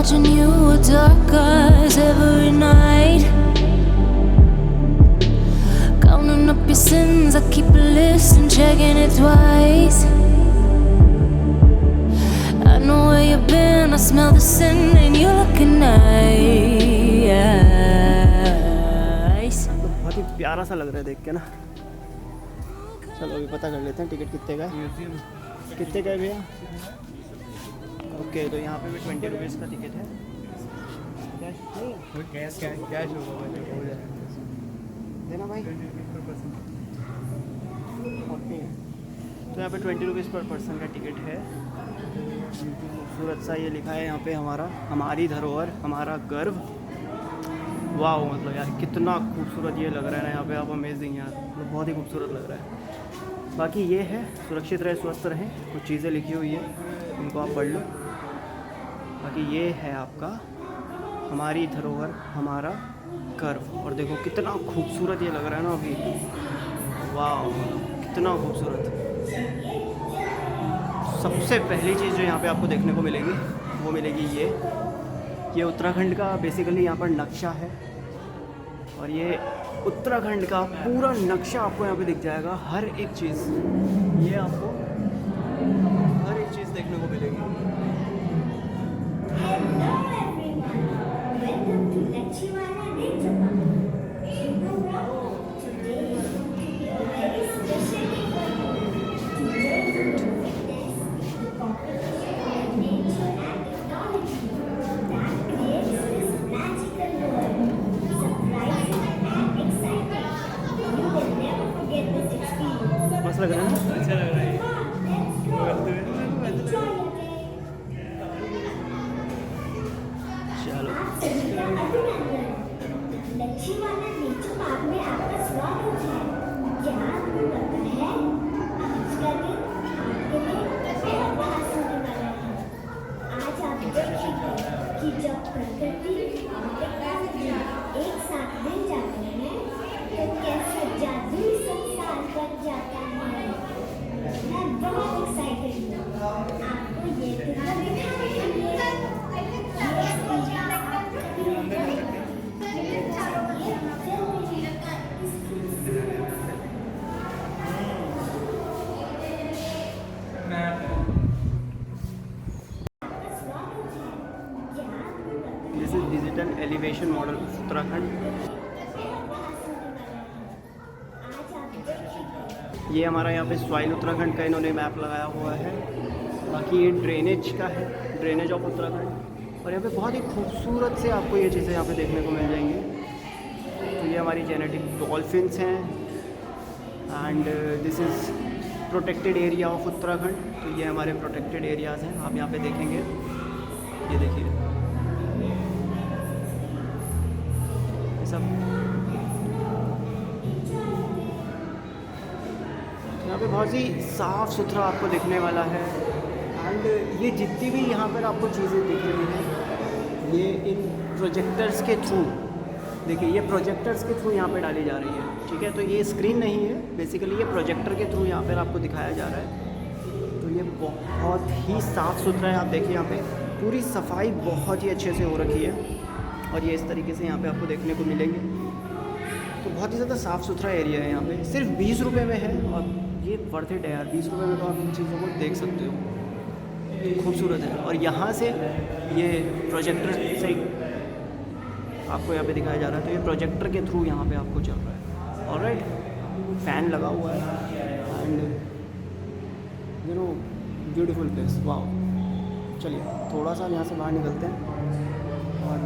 Watching you with dark eyes every night, counting up your sins. I keep a list and checking it twice. I know where you've been, I smell the sin and you're looking nice. बहुत ही प्यारा सा लग रहा है देख के ना। चलो अभी पता कर लेते हैं टिकट कितने का है। कितने का है भैया? ओके, तो यहाँ पे भी 20 रुपीज़ का टिकट है। कैश होगा देना भाई। ओके, तो यहाँ पे 20 रुपीज़ पर पर्सन का टिकट है। खूबसूरत सा ये लिखा है यहाँ पे हमारी धरोहर हमारा गर्व। वाह, मतलब यार कितना खूबसूरत ये लग रहा है ना यहाँ पे। आप अमेजिंग यार, मतलब बहुत ही खूबसूरत लग रहा है। बाकी ये है सुरक्षित रहे, स्वस्थ रहें। कुछ चीज़ें लिखी हुई है, उनको आप पढ़ लो। बाकी ये है आपका हमारी धरोहर हमारा गर्व। और देखो कितना खूबसूरत ये लग रहा है ना अभी। वाह, कितना खूबसूरत। सबसे पहली चीज़ जो यहाँ पे आपको देखने को मिलेगी वो मिलेगी ये उत्तराखंड का बेसिकली यहाँ पर नक्शा है। और ये उत्तराखंड का पूरा नक्शा आपको यहाँ पे दिख जाएगा। हर एक चीज़, ये आपको हर एक चीज़ देखने को मिलेगी। मस्त लग रहा है ना? अच्छा लग रहा है। चलो एक साथ मिल जाते हैं तो कैसा जादू संसार बन जाता है। मैं बहुत एक्साइटेड हूँ आपको ये दिखाने के लिए। This is digital elevation model Uttarakhand. ये हमारा यहाँ पे सॉइल उत्तराखंड का इन्होंने मैप लगाया हुआ है। बाकी ये ड्रेनेज का है, ड्रेनेज ऑफ उत्तराखंड। और यहाँ पे बहुत ही खूबसूरत से आपको ये चीज़ें यहाँ पे देखने को मिल जाएंगी। तो ये हमारी जेनेटिक डॉल्फिन्स हैं and this is protected area of Uttarakhand. तो ये हमारे प्रोटेक्टेड एरियाज़ हैं, आप यहाँ पे देखेंगे। ये देखिए ये सब यहाँ पे बहुत ही साफ़ सुथरा आपको दिखने वाला है। एंड ये जितनी भी यहाँ पर आपको चीज़ें दिख रही हैं ये इन प्रोजेक्टर्स के थ्रू, देखिए ये प्रोजेक्टर्स के थ्रू यहाँ पे डाली जा रही है। ठीक है, तो ये स्क्रीन नहीं है, बेसिकली ये प्रोजेक्टर के थ्रू यहाँ पर आपको दिखाया जा रहा है। तो ये बहुत ही साफ़ सुथरा है। आप देखिए यहाँ पे पूरी सफाई बहुत ही अच्छे से हो रखी है। और ये इस तरीके से यहाँ पे आपको देखने को मिलेंगे। तो बहुत ही ज़्यादा साफ़ सुथरा एरिया है यहाँ पे। सिर्फ 20 रुपये में है और ये वर्थ इट है यार। 20 रुपये में तो आप इन चीज़ों को देख सकते हो, खूबसूरत है। और यहाँ से ये प्रोजेक्टर से आपको यहाँ पे दिखाया जा रहा है। तो ये प्रोजेक्टर के थ्रू यहाँ पे आपको चल रहा है। ऑलराइट, फ़ैन लगा हुआ है and you know beautiful place. वाह, चलिए थोड़ा सा यहाँ से बाहर निकलते हैं और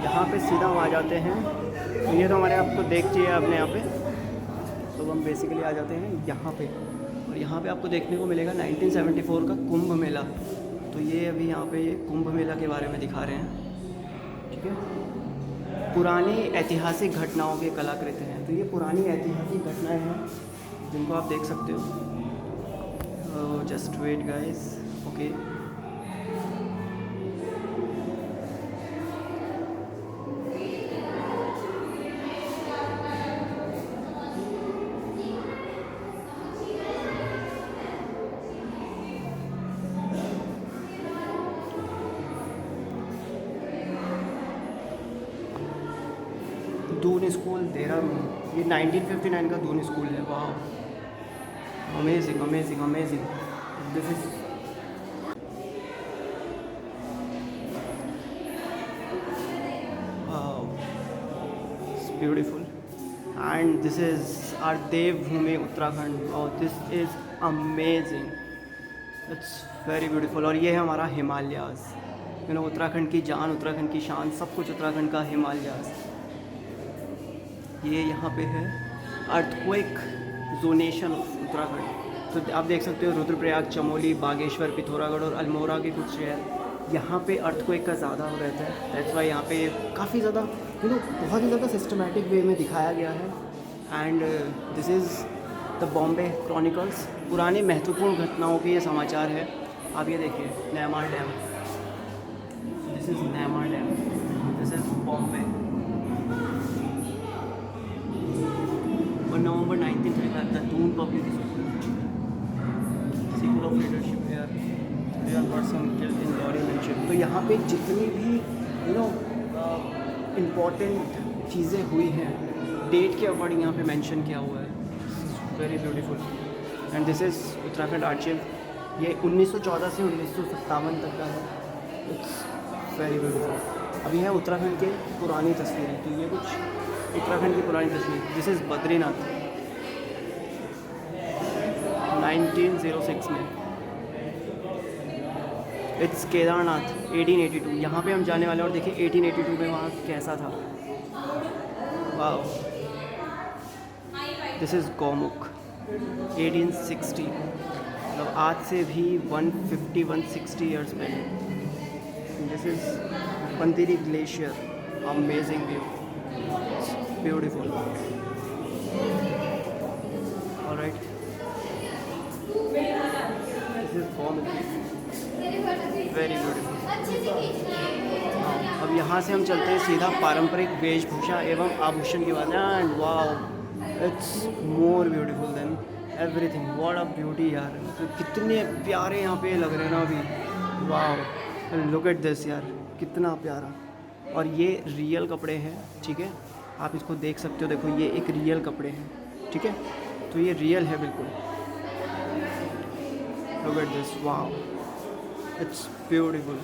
यहाँ पे सीधा हम आ जाते हैं। तो ये तो हमारे आपको देख चाहिए आपने यहाँ पे। तो हम बेसिकली आ जाते हैं यहाँ पे। और यहाँ पे आपको देखने को मिलेगा 1974 का कुंभ मेला। तो ये अभी यहाँ पे ये कुंभ मेला के बारे में दिखा रहे हैं। ठीक है, पुरानी ऐतिहासिक घटनाओं की कलाकृति हैं। तो ये पुरानी ऐतिहासिक घटनाएं हैं जिनको आप देख सकते हो। Just wait guys, okay. Doon school Dehradun, ये 1959 का दून स्कूल है। वाह, amazing amazing amazing. This is beautiful and this is our Devbhumi Uttarakhand. और this is amazing, it's very beautiful. और ये है हमारा हिमालयाज़, यू नो, उत्तराखंड की जान, उत्तराखंड की शान, सब कुछ उत्तराखंड का हिमालयाज़। ये यहाँ पे है अर्थक्वेक जोनेशन ऑफ उत्तराखंड। तो आप देख सकते हो रुद्रप्रयाग, चमोली, बागेश्वर, पिथौरागढ़ और अल्मोड़ा के कुछ शहर, यहाँ पे अर्थक्वेक का ज़्यादा हो रहता है। दैट्स वाई यहाँ पे काफ़ी ज़्यादा, यू नो, बहुत ही ज़्यादा सिस्टमेटिक वे में दिखाया गया है। And this is the Bombay chronicles. पुराने महत्वपूर्ण घटनाओं के ये समाचार है। आप ये देखिए, नैमार डैम, दिस इज़ नैमार dam, this is Bombay. On November 1935, the Doon Public School of Leadership here, 3 person killed in lorry mention। तो यहाँ पे जितनी भी, यू नो, इम्पॉर्टेंट चीज़ें हुई हैं, डेट के अकॉर्डिंग यहाँ पे मेंशन किया हुआ है। Very beautiful. And this is Uttarakhand archive. ये 1914 से 1957 तक का है। It's very beautiful. अभी है उत्तराखंड के पुरानी तस्वीरें, तो ये कुछ उत्तराखंड की पुरानी तस्वीर। दिस इज़ बद्रीनाथ, 1906 में। इट्स केदारनाथ, 1882। यहाँ पे हम जाने वाले हैं। और देखिए 1882 में वहाँ कैसा था। वाह। दिस इज़ गौमुख, 1860, मतलब आज से भी 150-160 ईयर्स पहले। This is Pindari glacier, amazing view, beautiful. All right, this is Gomukh, very beautiful. अब यहाँ से हम चलते हैं सीधा पारंपरिक वेशभूषा एवं आभूषण की बात। And wow, it's more beautiful then everything. What a beauty यार, तो कितने प्यारे यहाँ पे लग रहे हैं ना अभी। वाओ, लुक एट दिस यार, कितना प्यारा। और ये रियल कपड़े हैं, ठीक है, आप इसको देख सकते हो। देखो ये एक रियल कपड़े हैं, ठीक है, तो ये रियल है बिल्कुल। Look at this, wow, it's beautiful.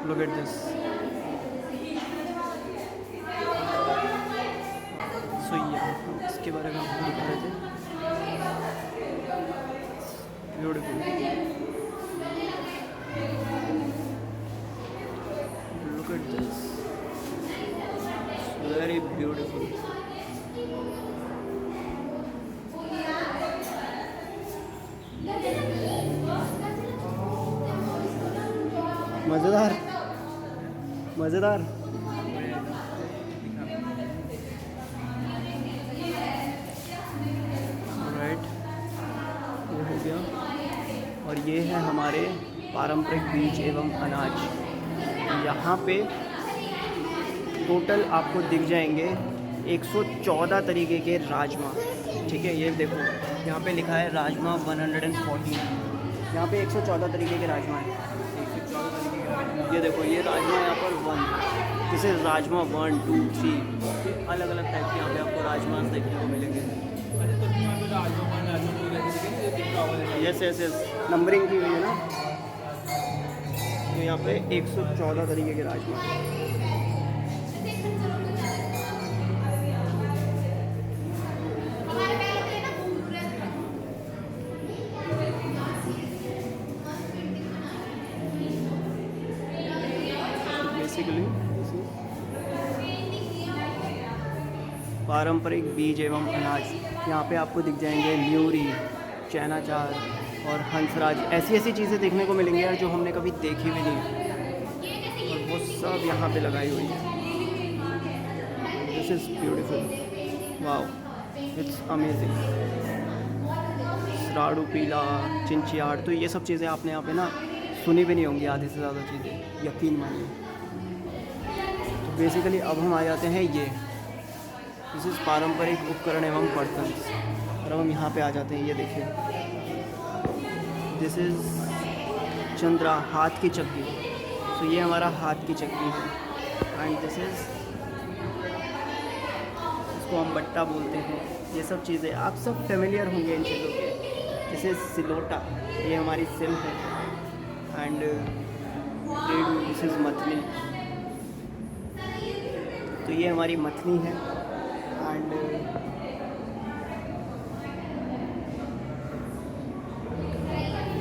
Look at this. So ये इसके बारे में आपको बता रहे थे। Beautiful, look at this, very beautiful। मज़ेदार मज़ेदार। राइट, ये हो गया। और ये है हमारे पारंपरिक बीज एवं अनाज। यहाँ पे टोटल आपको दिख जाएंगे 114 तरीके के राजमा, ठीक है। ये देखो यहाँ पे लिखा है राजमा 114, यहाँ पे 114 तरीके के राजमा हैं। 114 तरीके के राजमा, ये देखो ये राजमा यहाँ पर 1, दिस इज़ राजमा 1, 2, 3, अलग अलग टाइप के यहाँ पे आपको राजमा देखने को मिलेंगे। यस यस यस, नंबरिंग की हुई है ना। तो यहाँ पे 114 तरीके के राजमा। पारंपरिक बीज एवं अनाज, यहाँ पे आपको दिख जाएंगे न्यूरी, चैनाचार और हंसराज। ऐसी ऐसी चीज़ें देखने को मिलेंगी यार जो हमने कभी देखी भी नहीं, और वो सब यहाँ पे लगाई हुई है। This is beautiful, wow, it's amazing. राड़ू पीला, चिंचियाड़, तो ये सब चीज़ें आपने यहाँ पे ना सुनी भी नहीं होंगी, आधे से ज़्यादा चीज़ें, यकीन मानिए। तो बेसिकली अब हम आ जाते हैं ये, दिस इज़ पारंपरिक उपकरण एवं बर्तन। और अब हम यहाँ पे आ जाते हैं, ये देखिए, दिस इज़ चंद्रा, हाथ की चक्की। तो ये हमारा हाथ की चक्की है। एंड दिस इज़ इसको हम बट्टा बोलते हैं। ये सब चीज़ें आप सब फेमिलियर होंगे इन चीज़ों के। जैसे सिलोटा, ये हमारी सिल है। एंड दिस इज़ मथनी, तो ये हमारी मथनी है। एंड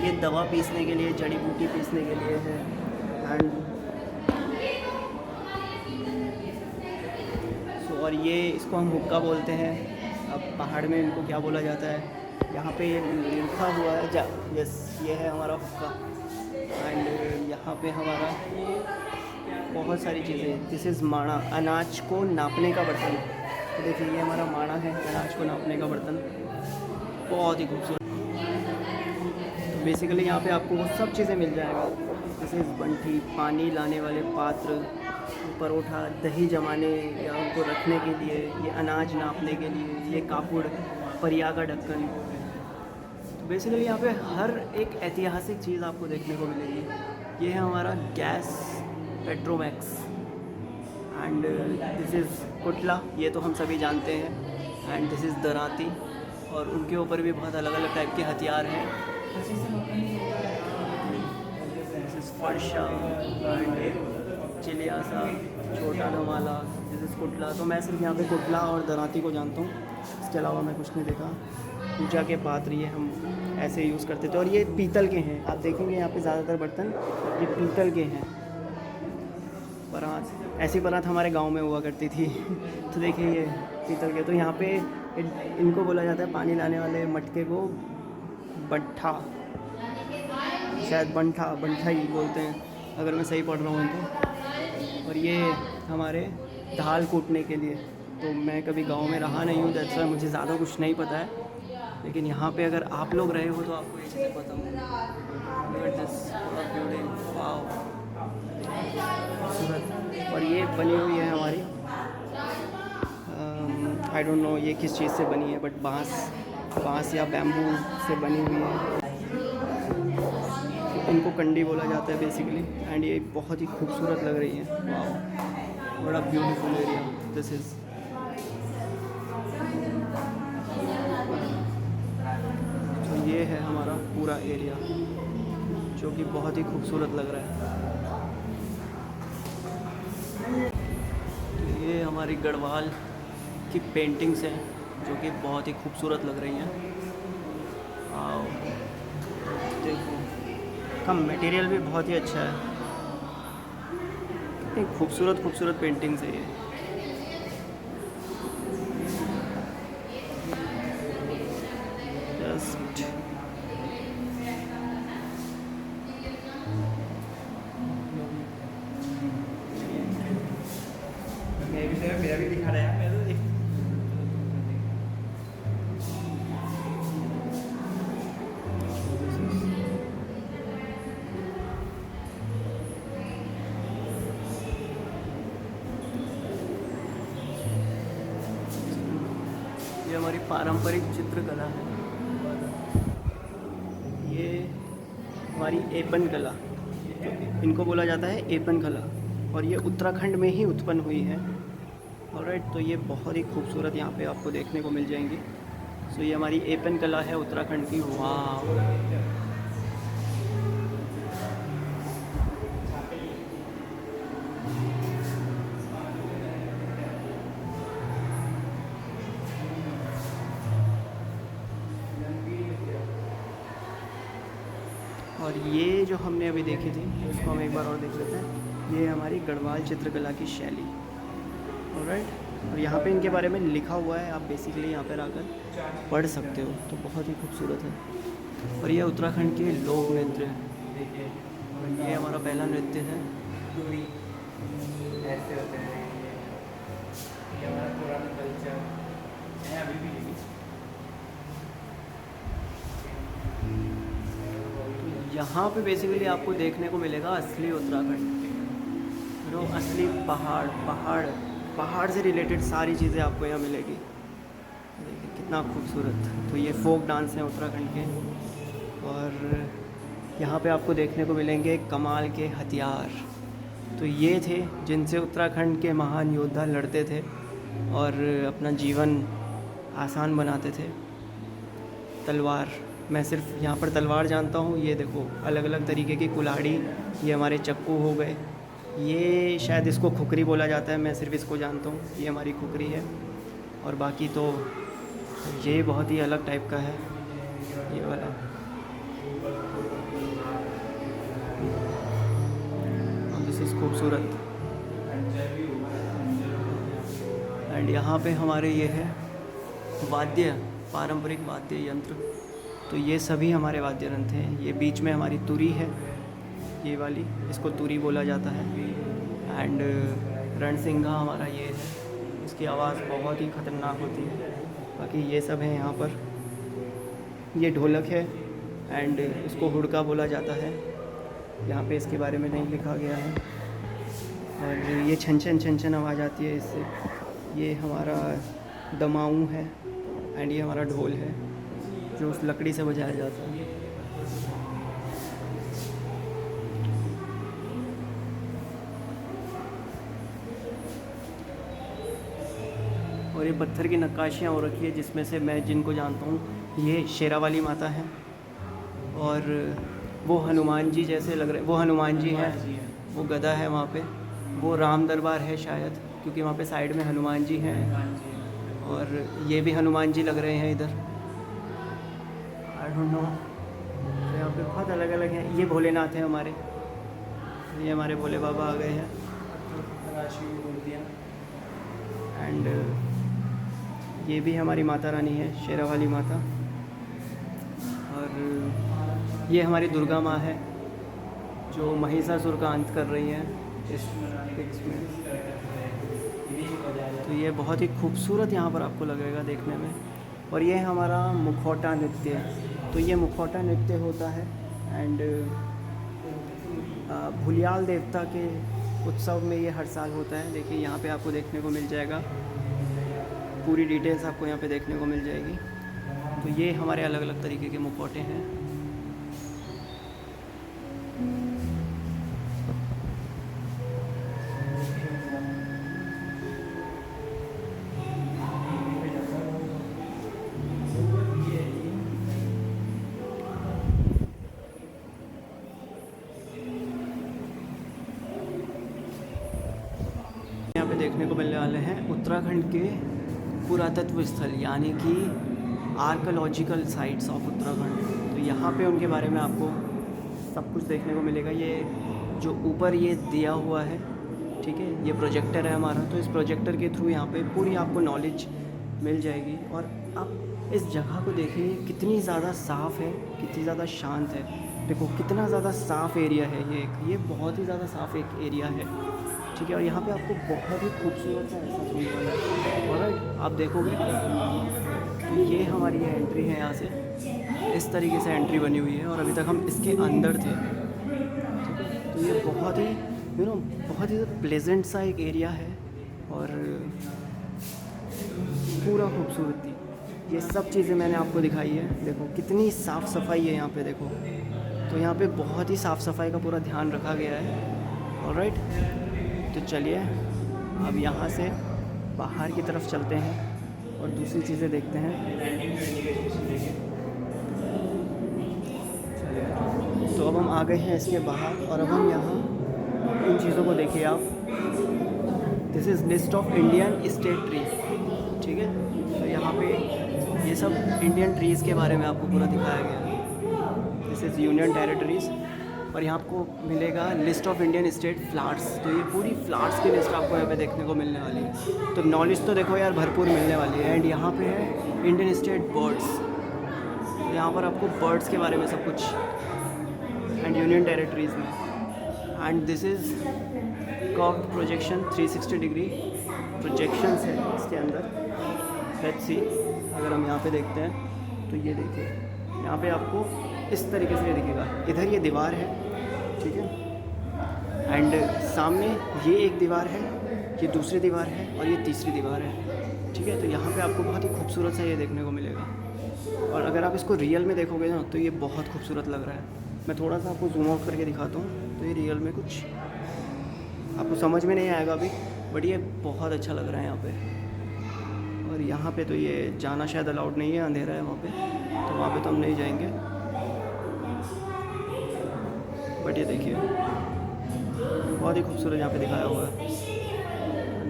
ये दवा पीसने के लिए, जड़ी बूटी पीसने के लिए है। एंड और ये इसको हम हुक्का बोलते हैं। अब पहाड़ में इनको क्या बोला जाता है, यहाँ पे लिखा हुआ है यस, ये है हमारा हुक्का। एंड यहाँ पे हमारा बहुत सारी चीज़ें, दिस इज़ माणा, अनाज को नापने का बर्तन। तो देखिए ये हमारा माणा है, अनाज को नापने का बर्तन, बहुत ही खूबसूरत। तो बेसिकली यहाँ पे आपको वो सब चीज़ें मिल जाएगा। दिस इज़ बंठी, पानी लाने वाले पात्र, परोठा, दही जमाने या उनको रखने के लिए, ये अनाज नापने के लिए, ये कापुड़, परिया का ढक्कन। तो बेसिकली यहाँ पे हर एक ऐतिहासिक चीज़ आपको देखने को मिलेगी। ये है हमारा gas petromax. And this is कुटला, ये तो हम सभी जानते हैं। एंड दिस इज़ दराती, और उनके ऊपर भी बहुत अलग अलग टाइप के हथियार हैं। दिस इज़ फरशा एंड चिलियासा, छोटा धमाला, जैसे कुटला। तो मैं सिर्फ यहाँ पे कुटला और दराती को जानता हूँ, इसके अलावा मैं कुछ नहीं देखा। पूजा के पात्र ये हम ऐसे यूज़ करते थे, और ये पीतल के हैं। आप देखेंगे यहाँ पे ज़्यादातर बर्तन ये पीतल के हैं। परात, ऐसी परात हमारे गांव में हुआ करती थी। तो देखिए ये पीतल के। तो यहाँ पे इनको बोला जाता है, पानी लाने वाले मटके को बट्ठा, शायद बंठा ही बोलते हैं अगर मैं सही पढ़ रहा हूँ तो। और ये हमारे दाल कूटने के लिए। तो मैं कभी गांव में रहा नहीं हूँ, दैट्स व्हाई मुझे ज़्यादा कुछ नहीं पता है। लेकिन यहाँ पे अगर आप लोग रहे हो तो आपको ये चीज़ें पता होंगी। और ये बनी हुई है हमारी, आई डोंट नो ये किस चीज़ से बनी है, बट बांस या बैम्बू से बनी हुई है। इनको कंडी बोला जाता है बेसिकली। एंड ये बहुत ही खूबसूरत लग रही है। वाओ, बड़ा ब्यूटीफुल एरिया दिस इज़। तो ये है हमारा पूरा एरिया, जो कि बहुत ही खूबसूरत लग रहा है। तो ये हमारी गढ़वाल की पेंटिंग्स हैं, जो कि बहुत ही खूबसूरत लग रही हैं। आओ देखो, का मटेरियल भी बहुत ही अच्छा है। कितनी खूबसूरत पेंटिंग्स है ये। जस्ट मेरा भी दिखा रहा है। ये हमारी पारंपरिक चित्रकला है। ये हमारी एपन कला, इनको बोला जाता है एपन कला, और ये उत्तराखंड में ही उत्पन्न हुई है। ऑलराइट, तो ये बहुत ही खूबसूरत यहाँ पे आपको देखने को मिल जाएंगी। सो ये हमारी एपन कला है उत्तराखंड की। वाह, और ये जो हमने अभी देखी थी उसको हम एक बार और देख लेते हैं। ये हमारी गढ़वाल चित्रकला की शैली। ऑलराइट, और यहाँ पे इनके बारे में लिखा हुआ है, आप बेसिकली यहाँ पर आकर पढ़ सकते हो। तो बहुत ही खूबसूरत है। और ये उत्तराखंड के लोक नृत्य है। और ये हमारा पहला नृत्य है। ऐसे होते हैं, ये हमारा पुराना कल्चर है अभी भी। यहाँ पे बेसिकली आपको देखने को मिलेगा असली उत्तराखंड, असली पहाड़ से रिलेटेड सारी चीज़ें आपको यहाँ मिलेगी। देखिए कितना खूबसूरत। तो ये फोक डांस हैं उत्तराखंड के, और यहाँ पे आपको देखने को मिलेंगे कमाल के हथियार। तो ये थे जिनसे उत्तराखंड के महान योद्धा लड़ते थे। और अपना जीवन आसान बनाते थे। तलवार, मैं सिर्फ यहाँ पर तलवार जानता हूँ। ये देखो अलग अलग तरीके की कुल्हाड़ी, ये हमारे चक्कू हो गए, ये शायद इसको खुकरी बोला जाता है, मैं सिर्फ इसको जानता हूँ, ये हमारी खुकरी है। और बाकी तो ये बहुत ही अलग टाइप का है ये वाला। दिस इज़ खूबसूरत। एंड यहाँ पे हमारे ये है वाद्य, पारंपरिक वाद्य यंत्र। तो ये सभी हमारे वाद्य यंत्र हैं। ये बीच में हमारी तुरी है, ये वाली, इसको तुरी बोला जाता है। एंड रणसिंघा हमारा ये है, इसकी आवाज़ बहुत ही ख़तरनाक होती है। बाकी ये सब है यहाँ पर। ये ढोलक है एंड इसको हुड़का बोला जाता है। यहाँ पे इसके बारे में नहीं लिखा गया है। और ये छन छन छन छन आवाज़ आती है इससे। ये हमारा दमाऊँ है एंड ये हमारा ढोल है जो उस लकड़ी से बजाया जाता है। और ये पत्थर की नक्काशियाँ हो रखी है जिसमें से मैं जिनको जानता हूँ ये शेरावाली माता है और वो हनुमान जी जैसे लग रहे, वो हनुमान जी हैं, वो गदा है वहाँ पे, वो राम दरबार है शायद, क्योंकि वहाँ पे साइड में हनुमान जी हैं। और ये भी हनुमान जी लग रहे हैं इधर, आई डोंट नो। तो यहाँ पे बहुत अलग अलग हैं। ये भोलेनाथ हैं हमारे, ये हमारे भोले बाबा आ गए हैं। एंड ये भी हमारी माता रानी है, शेरावाली माता। और ये हमारी दुर्गा माँ है जो महिषासुर का अंत कर रही हैं इस पिक्स में। तो ये बहुत ही खूबसूरत यहाँ पर आपको लगेगा देखने में। और ये हमारा मुखौटा नृत्य। तो ये मुखौटा नृत्य होता है एंड भुलियाल देवता के उत्सव में ये हर साल होता है। देखिए यहाँ पे आपको देखने को मिल जाएगा, पूरी डिटेल्स आपको यहाँ पे देखने को मिल जाएगी। तो ये हमारे अलग अलग तरीके के मुखौटे हैं। यहाँ पे देखने को मिलने वाले हैं उत्तराखंड के पुरातत्व स्थल, यानी कि आर्कोलॉजिकल साइट्स ऑफ उत्तराखंड। तो यहाँ पे उनके बारे में आपको सब कुछ देखने को मिलेगा। ये जो ऊपर ये दिया हुआ है, ठीक है, ये प्रोजेक्टर है हमारा। तो इस प्रोजेक्टर के थ्रू यहाँ पे पूरी आपको नॉलेज मिल जाएगी। और आप इस जगह को देखिए कितनी ज़्यादा साफ़ है, कितनी ज़्यादा शांत है। देखो कितना ज़्यादा साफ़ एरिया है ये बहुत ही ज़्यादा साफ़ एक एरिया है, ठीक है। और यहाँ पे आपको बहुत ही खूबसूरत सा एहसास होने वाला है। और आप देखोगे तो ये हमारी एंट्री है, यहाँ से इस तरीके से एंट्री बनी हुई है। और अभी तक हम इसके अंदर थे, ठीक है। तो ये बहुत ही बहुत ही प्लेजेंट सा एक एरिया है और पूरा खूबसूरती। ये सब चीज़ें मैंने आपको दिखाई है। देखो कितनी साफ़ सफाई है यहाँ पे, देखो। तो यहाँ पे बहुत ही साफ़ सफाई का पूरा ध्यान रखा गया है। ऑलराइट, तो चलिए अब यहाँ से बाहर की तरफ चलते हैं और दूसरी चीज़ें देखते हैं। तो अब हम आ गए हैं इसके बाहर और अब हम यहाँ इन चीज़ों को देखिए आप। This is list of Indian state trees, ठीक है। तो यहाँ पे ये सब इंडियन ट्रीज़ के बारे में आपको पूरा दिखाया गया है। This is union territories. और यहाँ आपको मिलेगा list of Indian state flowers. तो ये पूरी फ्लावर्स की लिस्ट आपको यहाँ पे देखने को मिलने वाली है। तो नॉलेज तो देखो यार भरपूर मिलने वाली है। एंड यहाँ पे है इंडियन स्टेट बर्ड्स। तो यहाँ पर आपको बर्ड्स के बारे में सब कुछ, एंड यूनियन टेरिटरीज़ में। And this is curved projection, 360 degree projections है इसके अंदर। लेट्स सी, अगर हम यहाँ पे देखते हैं तो ये देखिए यहाँ पे आपको इस तरीके से दिखेगा। इधर ये दीवार है, ठीक है। एंड सामने ये एक दीवार है, ये दूसरी दीवार है और ये तीसरी दीवार है, ठीक है। तो यहाँ पे आपको बहुत ही खूबसूरत सा ये देखने को मिलेगा। और अगर आप इसको रियल में देखोगे ना तो ये बहुत खूबसूरत लग रहा है। मैं थोड़ा सा आपको जूम आउट करके दिखाता हूँ। तो ये रियल में कुछ आपको समझ में नहीं आएगा अभी, बट ये बहुत अच्छा लग रहा है यहाँ पे। और यहाँ पे तो ये जाना शायद अलाउड नहीं है, अंधेरा है वहाँ पे, तो वहाँ पे तो हम नहीं जाएंगे। बट ये देखिए बहुत ही खूबसूरत यहाँ पे दिखाया हुआ है।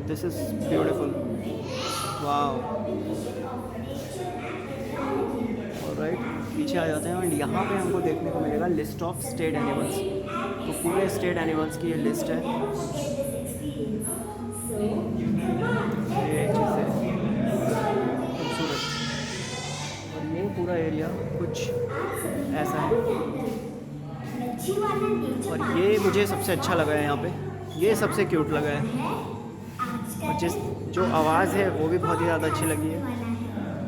This is beautiful, wow. Alright, पीछे आ जाते हैं और यहाँ पे हमको देखने को मिलेगा लिस्ट ऑफ स्टेट एनिमल्स। तो पूरे स्टेट एनिमल्स की ये लिस्ट है। ये चीज़ है खूबसूरत, और ये पूरा एरिया कुछ ऐसा है। और ये मुझे सबसे अच्छा लगा है यहाँ पे, ये सबसे क्यूट लगा है। और जो आवाज़ है वो भी बहुत ही ज़्यादा अच्छी लगी है। तो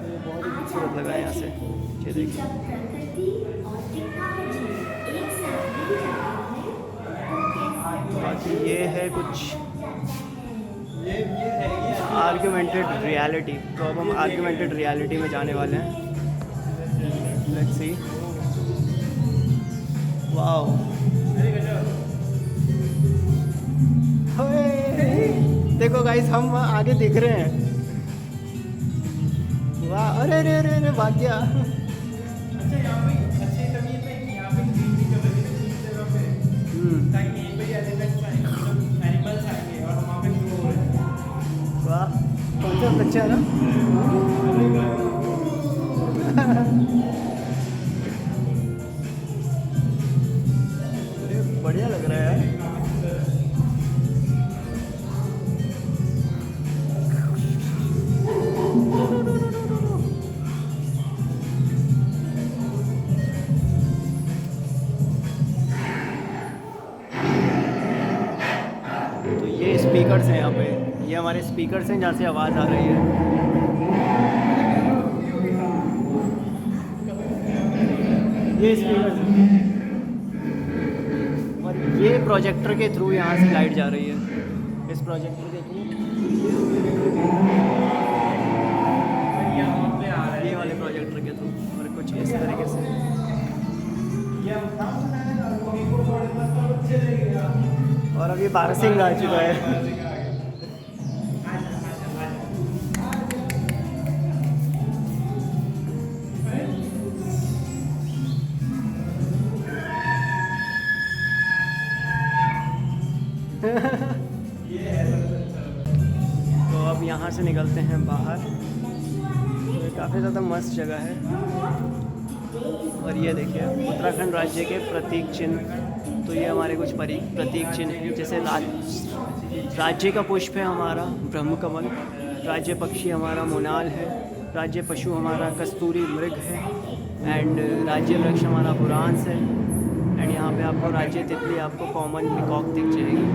ये बहुत ही खूबसूरत लगा है यहाँ से, ये देखिए। बाकी ये है कुछ आर्ग्यूमेंटेड रियलिटी। तो अब हम आर्ग्यूमेंटेड रियलिटी में जाने वाले हैं। लेट्स सी, वाओ, देखो गाइस, हम आगे दिख रहे हैं। वाह, अरे अरे अरे अरे, भाग गया। अच्छा, यहाँ पे अच्छी तमीज है कि यहाँ पे ग्रीनरी कर रही है इस जगह पे, ताकि यहीं पे एनिमल्स आएंगे और वहाँ पे ग्रो हो रहे हैं। वाह, कॉन्सेप्ट अच्छा है ना। बढ़िया लग रहा है यार। तो ये स्पीकर्स हैं यहाँ पे, ये हमारे स्पीकर्स हैं जहाँ से आवाज़ आ रही है। ये स्पीकर्स हैं। और ये प्रोजेक्टर के थ्रू यहाँ से लाइट जा रही है, इस प्रोजेक्टर के थ्रू ये वाले प्रोजेक्टर के थ्रू, और कुछ इस तरीके से। और अब ये बारहसिंह आ चुका है। तो अब यहाँ से निकलते हैं बाहर। तो ये काफ़ी ज़्यादा मस्त जगह है। और ये देखिए उत्तराखंड राज्य के प्रतीक चिन्ह। तो ये हमारे कुछ प्रतीक चिन्ह हैं, जैसे राज्य का पुष्प है हमारा ब्रह्म कमल, राज्य पक्षी हमारा मोनाल है, राज्य पशु हमारा कस्तूरी मृग है, एंड राज्य वृक्ष हमारा बुरांस है, एंड यहाँ पे आपको राज्य तितली आपको कॉमन पिकॉक दिख जाएगी।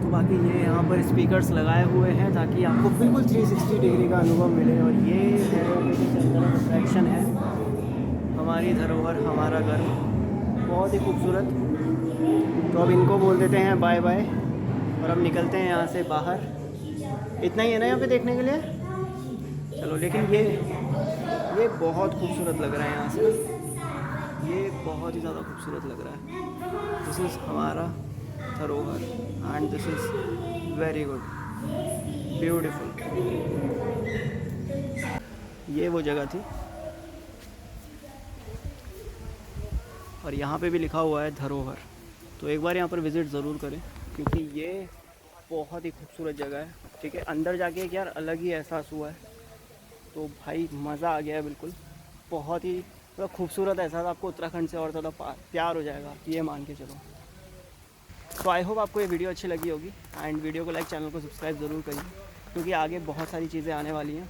तो बाकी ये यहाँ पर स्पीकर्स लगाए हुए हैं ताकि आपको बिल्कुल 360 डिग्री का अनुभव मिले। और ये अट्रैक्शन है हमारी धरोहर हमारा घर, बहुत ही खूबसूरत। तो अब इनको बोल देते हैं बाय बाय और अब निकलते हैं यहाँ से बाहर। इतना ही है ना यहाँ पे देखने के लिए। चलो, लेकिन ये बहुत खूबसूरत लग रहा है यहाँ से, ये बहुत ही ज़्यादा खूबसूरत लग रहा है। दिस इज़ हमारा धरोहर and this is very good, beautiful. ये वो जगह थी और यहाँ पे भी लिखा हुआ है धरोहर। तो एक बार यहाँ पर विज़िट ज़रूर करें क्योंकि ये बहुत ही खूबसूरत जगह है। ठीक है, अंदर जाके एक यार अलग ही एहसास हुआ है। तो भाई मज़ा आ गया है बिल्कुल, बहुत ही मतलब खूबसूरत एहसास। आपको उत्तराखंड से और ज़्यादा प्यार हो जाएगा, ये मान के चलो। तो आई होप आपको ये वीडियो अच्छी लगी होगी एंड वीडियो को लाइक, चैनल को सब्सक्राइब ज़रूर करिए क्योंकि आगे बहुत सारी चीज़ें आने वाली हैं।